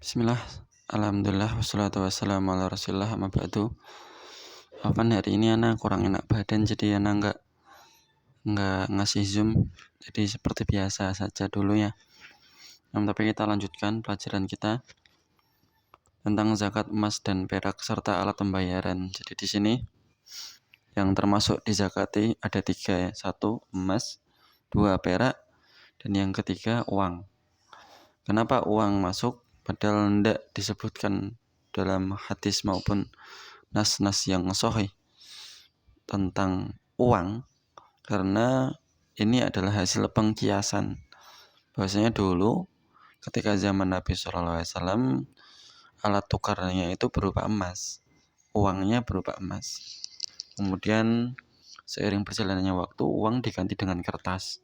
Bismillah, alhamdulillah, wassalatu wassalamu ala rasulillah, amma ba'du. Hari ini Ana kurang enak badan, jadi Ana nggak ngasih zoom, jadi seperti biasa saja dulu ya. Tapi kita lanjutkan pelajaran kita tentang zakat emas dan perak serta alat pembayaran. Jadi di sini yang termasuk dizakati ada 3 ya. 1 emas, 2 perak, dan yang ketiga uang. Kenapa uang masuk? Padahal tidak disebutkan dalam hadis maupun nas-nas yang sahih tentang uang, karena ini adalah hasil pengkiasan. Bahwasanya dulu ketika zaman Nabi SAW, alat tukarnya itu berupa emas, uangnya berupa emas. Kemudian seiring berjalannya waktu, uang diganti dengan kertas.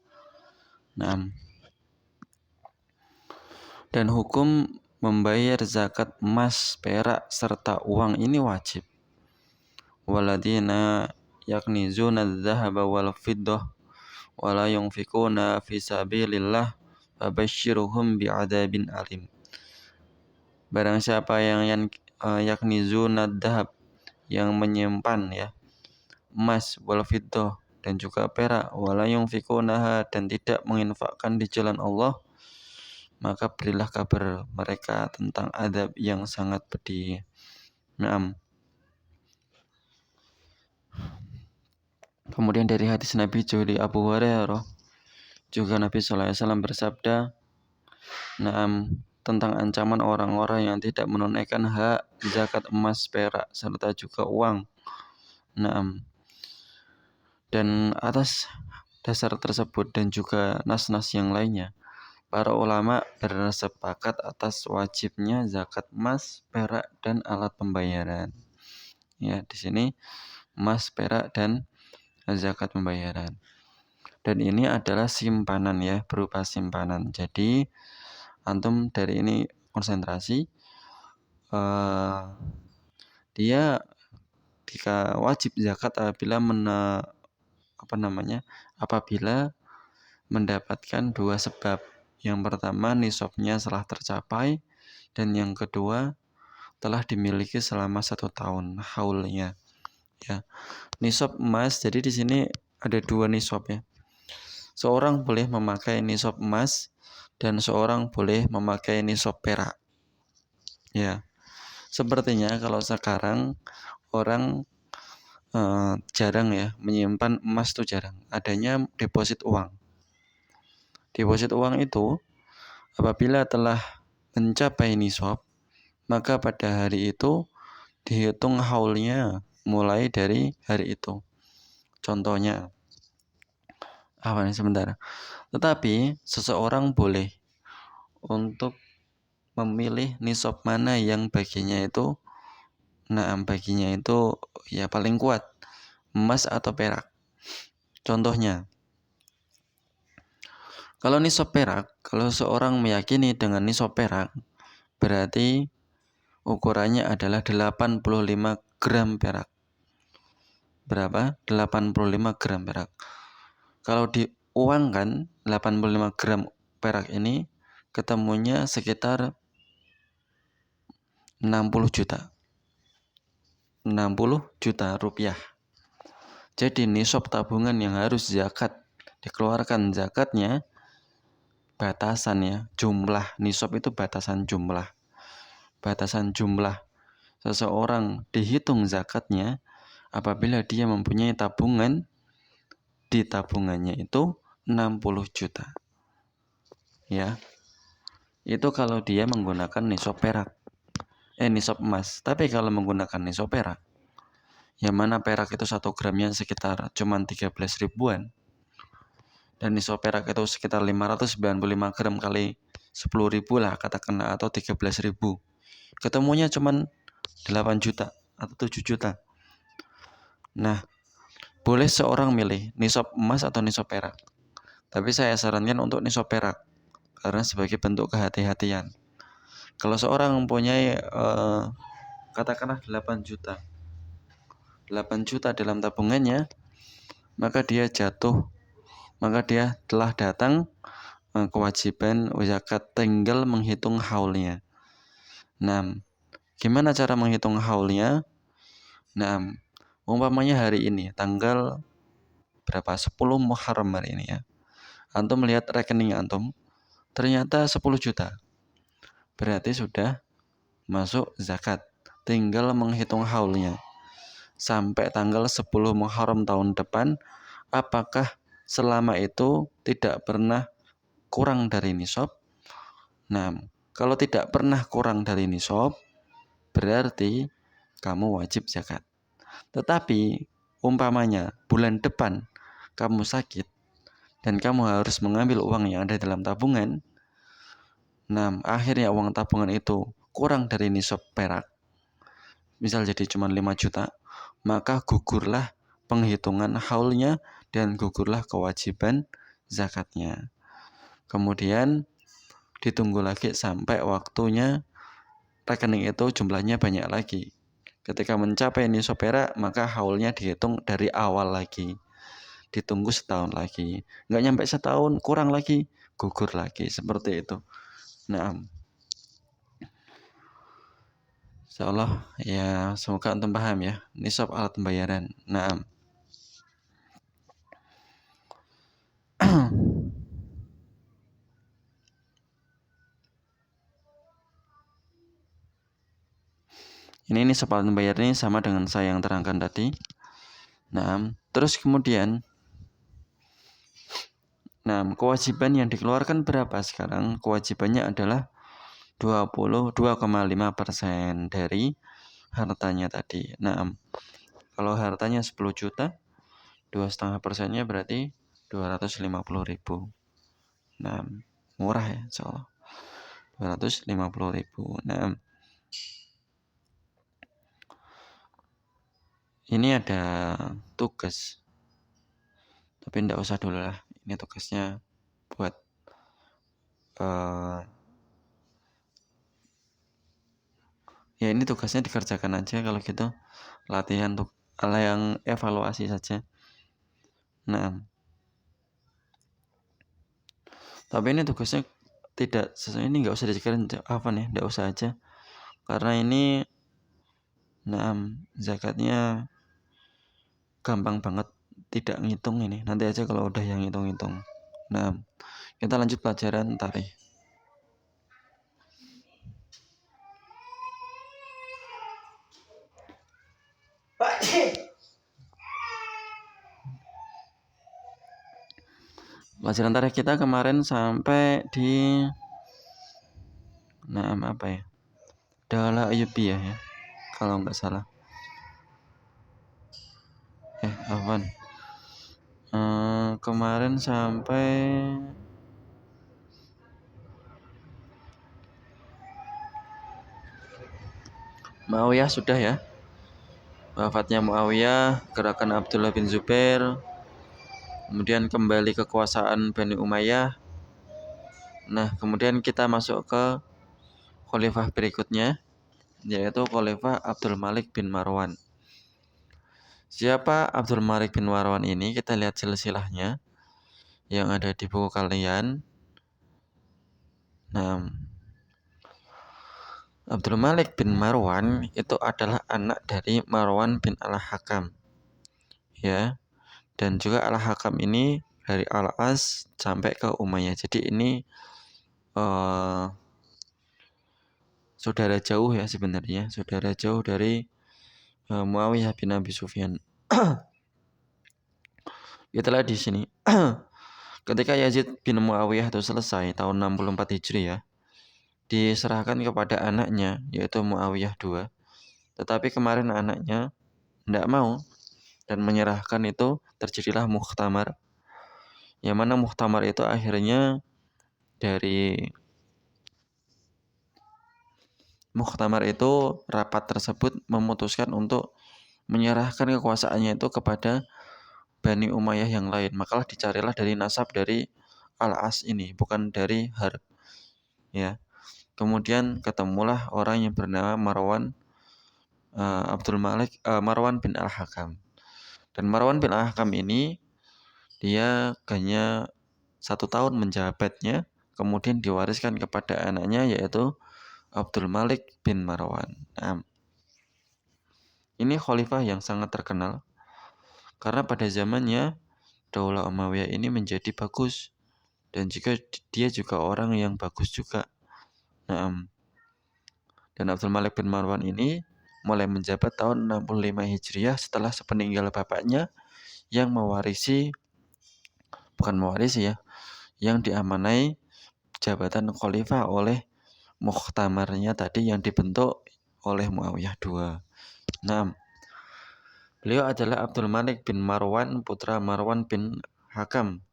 Dan hukum membayar zakat emas, perak, serta uang ini wajib. Waladina yaknizuna adz-dzahaba wal fiddah wa la yunfikuna fi sabilillah fabashshirhum bi'adzabin alim. Barang siapa yang yaknizuna adz-dzahab, yang menyimpan ya emas, wal fiddah, dan juga perak, wa la yunfikunaha, dan tidak menginfakkan di jalan Allah, maka berilah kabar mereka tentang adab yang sangat pedih. Kemudian dari hadis Nabi dari Abu Hurairah juga Nabi SAW bersabda, tentang ancaman orang-orang yang tidak menunaikan hak zakat emas, perak, serta juga uang. Dan atas dasar tersebut dan juga nas-nas yang lainnya, para ulama bersepakat atas wajibnya zakat emas, perak, dan alat pembayaran. Ya, di sini emas, perak, dan zakat pembayaran. Dan ini adalah simpanan ya, berupa simpanan. Jadi antum dari ini konsentrasi, dia jika wajib zakat apabila mendapatkan 2 sebab. Yang pertama, nisabnya telah tercapai, dan yang kedua, telah dimiliki selama 1 tahun haulnya. Ya, nisab emas. Jadi di sini ada 2 nisab ya. Seorang boleh memakai nisab emas dan seorang boleh memakai nisab perak. Ya, sepertinya kalau sekarang orang jarang ya menyimpan emas, tuh jarang. Adanya deposit uang. Deposit uang itu apabila telah mencapai nisab, maka pada hari itu dihitung haulnya mulai dari hari itu. Contohnya sebentar. Tetapi seseorang boleh untuk memilih nisab mana yang baginya itu ya paling kuat, emas atau perak. Contohnya, kalau nisab perak, kalau seorang meyakini dengan nisab perak, berarti ukurannya adalah 85 gram perak. Berapa? 85 gram perak. Kalau diuangkan 85 gram perak ini ketemunya sekitar 60 juta rupiah. Jadi nisab tabungan yang harus dikeluarkan zakatnya, batasan ya, jumlah nisab itu batasan jumlah seseorang dihitung zakatnya apabila dia mempunyai tabungan, di tabungannya itu 60 juta. Ya. Itu kalau dia menggunakan nisab emas. Tapi kalau menggunakan nisab perak, yang mana perak itu 1 gramnya sekitar cuman 13 ribuan, dan nisab perak itu sekitar 595 gram kali 10 ribu lah katakanlah, atau 13 ribu, ketemunya cuman 8 juta atau 7 juta. Nah, boleh seorang milih nisab emas atau nisab perak, tapi saya sarankan untuk nisab perak karena sebagai bentuk kehati-hatian. Kalau seorang mempunyai katakanlah 8 juta dalam tabungannya, maka dia telah datang kewajiban zakat, tinggal menghitung haulnya. Nah, gimana cara menghitung haulnya? Nah, umpamanya hari ini tanggal berapa? 10 Muharram hari ini ya. Antum melihat rekening antum, ternyata 10 juta. Berarti sudah masuk zakat. Tinggal menghitung haulnya. Sampai tanggal 10 Muharram tahun depan, apakah selama itu tidak pernah kurang dari nisab? Nah, kalau tidak pernah kurang dari nisab, berarti kamu wajib zakat. Tetapi umpamanya bulan depan kamu sakit dan kamu harus mengambil uang yang ada dalam tabungan, nah akhirnya uang tabungan itu kurang dari nisab perak, misal jadi cuma 5 juta, maka gugurlah penghitungan haulnya dan gugurlah kewajiban zakatnya. Kemudian ditunggu lagi sampai waktunya rekening itu jumlahnya banyak lagi. Ketika mencapai nisab perak, maka haulnya dihitung dari awal lagi. Ditunggu setahun lagi. Nggak nyampe setahun, kurang lagi, gugur lagi. Seperti itu. Nah, insyaallah ya, semoga antum paham ya. Nisab alat pembayaran. Nah, ini nisab alat pembayaran ini sama dengan saya yang terangkan tadi. Nah, terus kemudian, nah, kewajiban yang dikeluarkan berapa sekarang? Kewajibannya adalah 22,5% dari hartanya tadi. Nah, kalau hartanya 10 juta, 2,5%-nya berarti 250.000. Nah, murah ya, insyaallah. 250.000. Nah, ini ada tugas, tapi enggak usah dulu lah. Ini tugasnya buat ya ini tugasnya dikerjakan aja kalau gitu. Latihan untuk yang evaluasi saja. Nah, tapi ini tugasnya tidak sesuai, ini nggak usah dikerjakan apa nih, nggak usah aja. Karena ini zakatnya gampang banget, tidak ngitung ini. Nanti aja kalau udah yang ngitung-ngitung. Nah, kita lanjut pelajaran tarikh. Pelajaran tarikh kita kemarin sampai di apa ya? Daulah Ayyubiyah ya, kalau nggak salah. Afwan. Kemarin sampai Muawiyah sudah ya. Wafatnya Muawiyah, gerakan Abdullah bin Zubair, kemudian kembali kekuasaan Bani Umayyah. Nah, kemudian kita masuk ke khalifah berikutnya, yaitu khalifah Abdul Malik bin Marwan. Siapa Abdul Malik bin Marwan ini? Kita lihat silsilahnya yang ada di buku kalian. Nah, Abdul Malik bin Marwan itu adalah anak dari Marwan bin Al-Hakam. Ya. Dan juga Al-Hakam ini dari Al-As sampai ke Umayyah. Jadi ini saudara jauh ya sebenarnya, saudara jauh dari Muawiyah bin Abi Sufyan. Itulah di sini. Ketika Yazid bin Muawiyah itu selesai tahun 64 Hijri ya, diserahkan kepada anaknya yaitu Muawiyah II. Tetapi kemarin anaknya tidak mau dan menyerahkan, itu terjadilah muktamar. Yang mana muktamar itu akhirnya dari muktamar itu, rapat tersebut memutuskan untuk menyerahkan kekuasaannya itu kepada Bani Umayyah yang lain. Maka dicarilah dari nasab dari Al-As ini, bukan dari Harb. Ya. Kemudian ketemulah orang yang bernama Marwan Marwan bin Al-Hakam. Dan Marwan bin Al-Hakam ini dia hanya 1 tahun menjabatnya, kemudian diwariskan kepada anaknya yaitu Abdul Malik bin Marwan. Nah, ini khalifah yang sangat terkenal karena pada zamannya Daulah Umayyah ini menjadi bagus dan dia juga orang yang bagus juga. Nah, dan Abdul Malik bin Marwan ini mulai menjabat tahun 65 Hijriah setelah sepeninggal bapaknya yang bukan mewarisi ya, yang diamanai jabatan khalifah oleh muktamarnya tadi yang dibentuk oleh Muawiyah II. Nah, beliau adalah Abdul Malik bin Marwan, putra Marwan bin Hakam.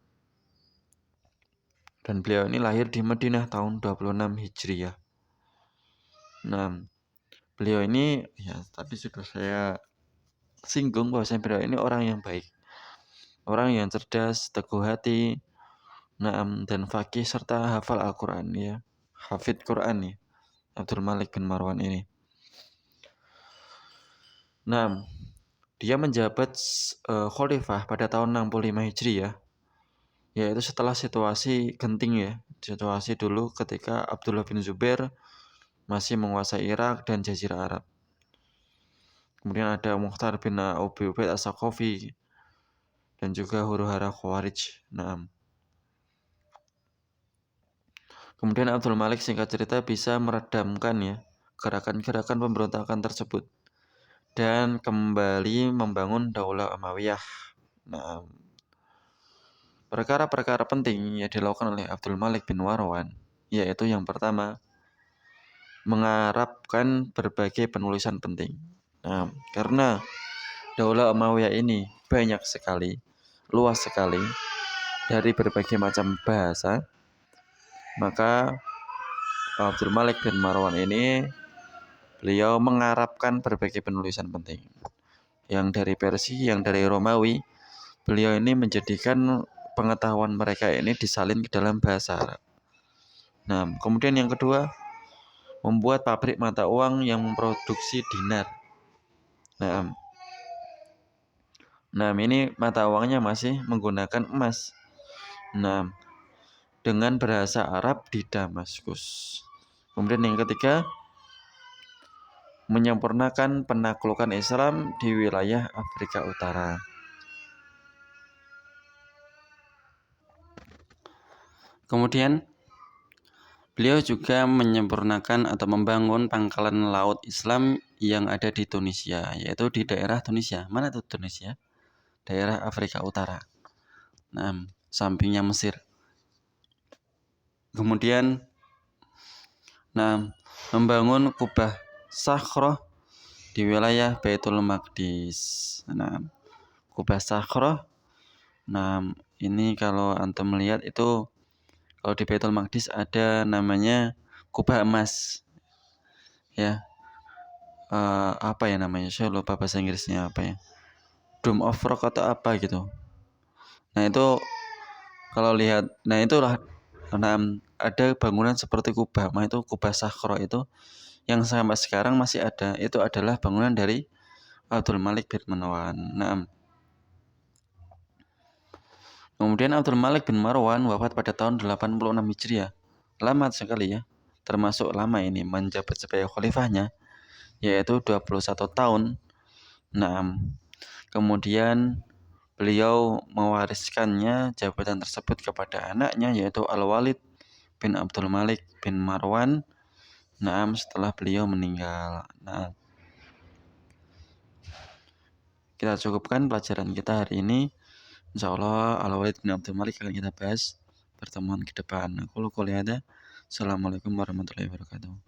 Dan beliau ini lahir di Madinah tahun 26 Hijriah. Nah, beliau ini ya tadi sudah saya singgung bahwa beliau ini orang yang baik. Orang yang cerdas, teguh hati, dan faqih serta hafal Al-Quran ya. Hafid Quran ya. Abdul Malik bin Marwan ini. Nah, dia menjabat khalifah pada tahun 65 Hijriah. Yaitu setelah situasi genting ya. Situasi dulu ketika Abdullah bin Zubair masih menguasai Irak dan Jazirah Arab. Kemudian ada Mukhtar bin Abi Ubaid As-Saqafi dan juga huru-hara Khawarij. Nah, kemudian Abdul Malik singkat cerita bisa meredamkan ya gerakan-gerakan pemberontakan tersebut dan kembali membangun Daulah Umayyah. Nah, perkara-perkara penting yang dilakukan oleh Abdul Malik bin Marwan yaitu yang pertama mengarabkan berbagai penulisan penting. Nah, karena Daulah Umayyah ini banyak sekali, luas sekali dari berbagai macam bahasa, maka Abdul Malik bin Marwan ini beliau mengarabkan berbagai penulisan penting. Yang dari Persia, yang dari Romawi, beliau ini menjadikan pengetahuan mereka ini disalin ke dalam bahasa Arab. Nah, kemudian yang kedua, membuat pabrik mata uang yang memproduksi dinar. Nah, ini mata uangnya masih menggunakan emas. Nah, dengan bahasa Arab di Damaskus. Kemudian yang ketiga, menyempurnakan penaklukan Islam di wilayah Afrika Utara. Kemudian beliau juga menyempurnakan atau membangun pangkalan laut Islam yang ada di Tunisia, yaitu di daerah Tunisia. Mana itu Tunisia? Daerah Afrika Utara. Nah, sampingnya Mesir. Kemudian membangun kubah Sakhroh di wilayah Baitul Maqdis. Nah, kubah Sakhroh. Nah, ini kalau antum melihat itu kalau di Baitul Maqdis ada namanya kubah emas. Ya. Apa ya namanya? Saya lupa bahasa Inggrisnya apa ya. Dome of Rock atau apa gitu. Nah, itu kalau lihat, nah itulah ada bangunan seperti kubah, itu kubah Sakhroh itu yang sampai sekarang masih ada. Itu adalah bangunan dari Abdul Malik bin Marwan. Nah, kemudian Abdul Malik bin Marwan wafat pada tahun 86 Hijriah. Lama sekali ya. Termasuk lama ini menjabat sebagai khalifahnya, yaitu 21 tahun. Nah, kemudian beliau mewariskannya jabatan tersebut kepada anaknya yaitu Al-Walid bin Abdul Malik bin Marwan. Nah, setelah beliau meninggal. Nah, kita cukupkan pelajaran kita hari ini. Insyaallah Al-Walid bin Abdul Malik akan kita bahas pertemuan ke depan. Aku ada. Assalamualaikum warahmatullahi wabarakatuh.